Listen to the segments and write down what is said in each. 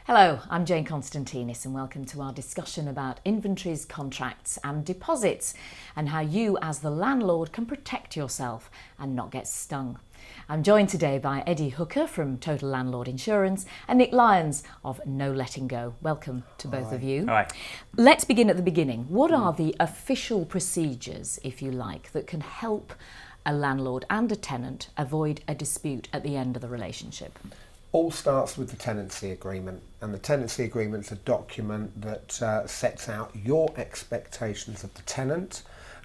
Hello, I'm Jayne Constantinis and welcome to our discussion about inventories, contracts and deposits and how you as the landlord can protect yourself and not get stung. I'm joined today by Eddie Hooker from Total Landlord Insurance and Nick Lyons of No Letting Go. Welcome to both of you. Hi. Let's begin at the beginning. What are the official procedures, if you like, that can help a landlord and a tenant avoid a dispute at the end of the relationship? All starts with the tenancy agreement, and the tenancy agreement is a document that sets out your expectations of the tenant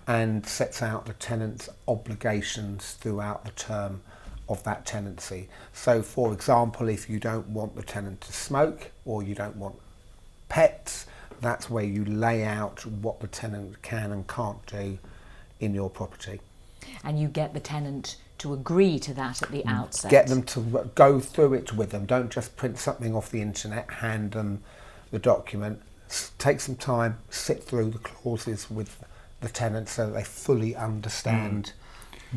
and sets out the tenant's obligations throughout the term of that tenancy. So for example, if you don't want the tenant to smoke or you don't want pets, that's where you lay out what the tenant can and can't do in your property. And you get the tenant to agree to that at the outset. Get them to go through it with them. Don't just print something off the internet, hand them the document. Take some time, sit through the clauses with the tenant so that they fully understand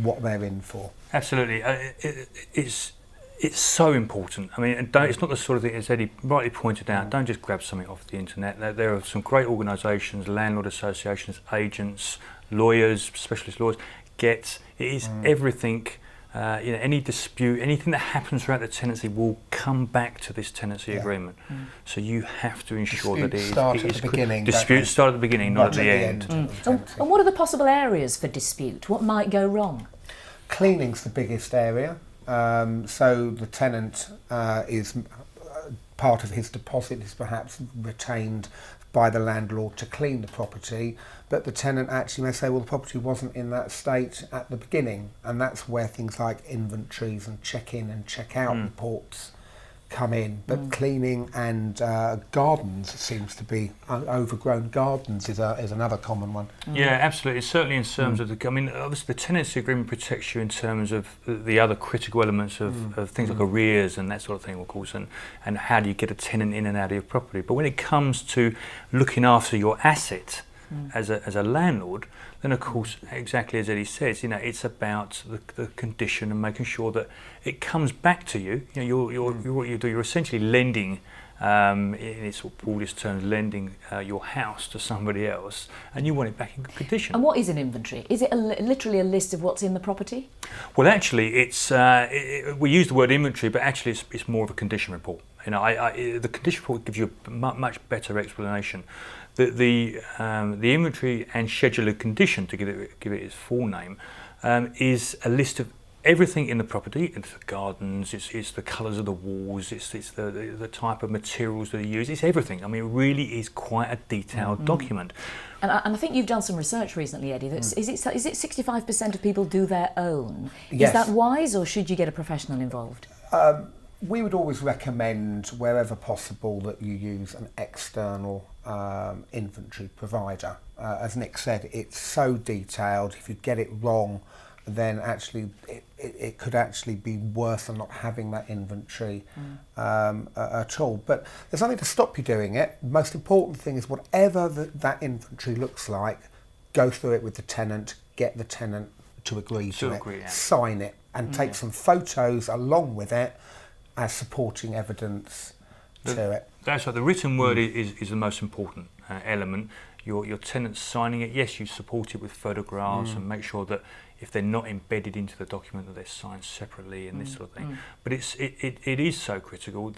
what they're in for. Absolutely. It's so important. I mean, it's not the sort of thing, as Eddie rightly pointed out, don't just grab something off the internet. There are some great organisations, landlord associations, agents, lawyers, specialist lawyers. It is everything, any dispute, anything that happens throughout the tenancy will come back to this tenancy agreement. So you have to ensure that Disputes start at the beginning. Disputes start at the beginning, not at the end. And what are the possible areas for dispute? What might go wrong? Cleaning's the biggest area. So the tenant is part of his deposit is perhaps retained by the landlord to clean the property, but the tenant actually may say, well, the property wasn't in that state at the beginning, and that's where things like inventories and check-in and check-out reports come in. But cleaning and gardens seems to be overgrown gardens is another common one. Yeah, absolutely. Certainly in terms of obviously the tenancy agreement protects you in terms of the other critical elements of things like arrears and that sort of thing, of course, and how do you get a tenant in and out of your property. But when it comes to looking after your asset as a landlord, then of course, exactly as Eddie says, it's about the condition and making sure that it comes back to you. You're what you do. You're essentially lending, in its sort of broadest terms, lending your house to somebody else, and you want it back in good condition. And what is an inventory? Is it literally a list of what's in the property? Well, actually, it's we use the word inventory, but actually, it's more of a condition report. The condition report gives you a much better explanation. The inventory and schedule of condition, to give it its full name, is a list of everything in the property. It's the gardens, it's the colours of the walls, it's the type of materials that are used. It's everything. I mean, it really is quite a detailed document. And I think you've done some research recently, Eddie. Is it 65% of people do their own? Yes. Is that wise, or should you get a professional involved? We would always recommend, wherever possible, that you use an external inventory provider. As Nick said, it's so detailed. If you get it wrong, then actually it could actually be worse than not having that inventory at all. But there's nothing to stop you doing it. The most important thing is whatever that inventory looks like, go through it with the tenant, get the tenant to agree to it, sign it, and take some photos along with it as supporting evidence to it. That's right. The written word is the most important element. Your tenant's signing it. Yes, you support it with photographs and make sure that if they're not embedded into the document, that they're signed separately and this sort of thing. But it is so critical,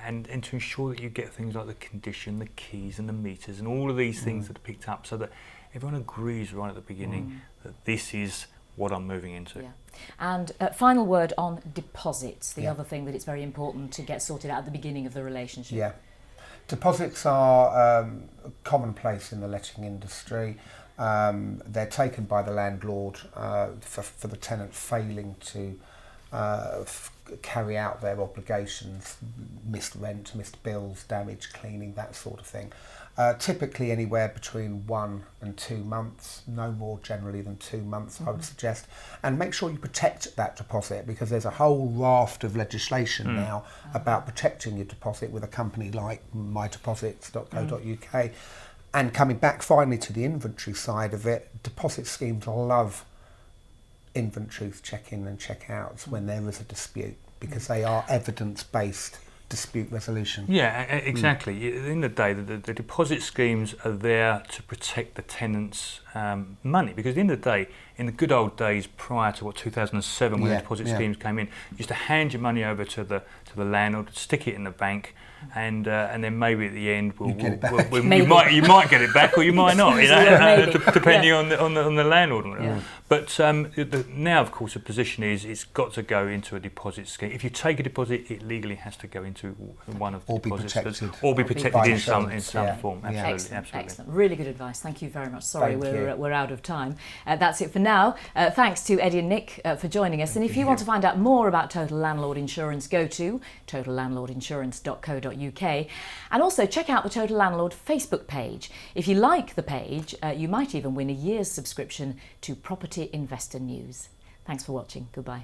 and to ensure that you get things like the condition, the keys and the meters and all of these things that are picked up, so that everyone agrees right at the beginning that this is what I'm moving into. Yeah. And final word on deposits, the other thing that it's very important to get sorted out at the beginning of the relationship. Yeah. Deposits are commonplace in the letting industry. They're taken by the landlord for the tenant failing to carry out their obligations, missed rent, missed bills, damage, cleaning, that sort of thing. Typically anywhere between 1 and 2 months, no more generally than 2 months, I would suggest. And make sure you protect that deposit, because there's a whole raft of legislation now about protecting your deposit with a company like mydeposits.co.uk. And coming back finally to the inventory side of it, deposit schemes love inventories, check-in and check-outs when there is a dispute, because they are evidence-based dispute resolution. Yeah, exactly. At the end of the day, the deposit schemes are there to protect the tenant's money, because at the end of the day, in the good old days prior to 2007, when the deposit schemes came in, you used to hand your money over to the landlord, stick it in the bank, and then maybe at the end you might get it back or you might not, depending on the landlord. Yeah. But now, of course, the position is it's got to go into a deposit scheme. If you take a deposit, it legally has to go into one of the deposits, or be protected in some form. Absolutely, Excellent. Really good advice. Thank you very much. Sorry, we're out of time. That's it for now. Thanks to Eddie and Nick for joining us. And if you want to find out more about Total Landlord Insurance, go to totallandlordinsurance.co.uk, and also check out the Total Landlord Facebook page. If you like the page, you might even win a year's subscription to Property Investor News. Thanks for watching. Goodbye.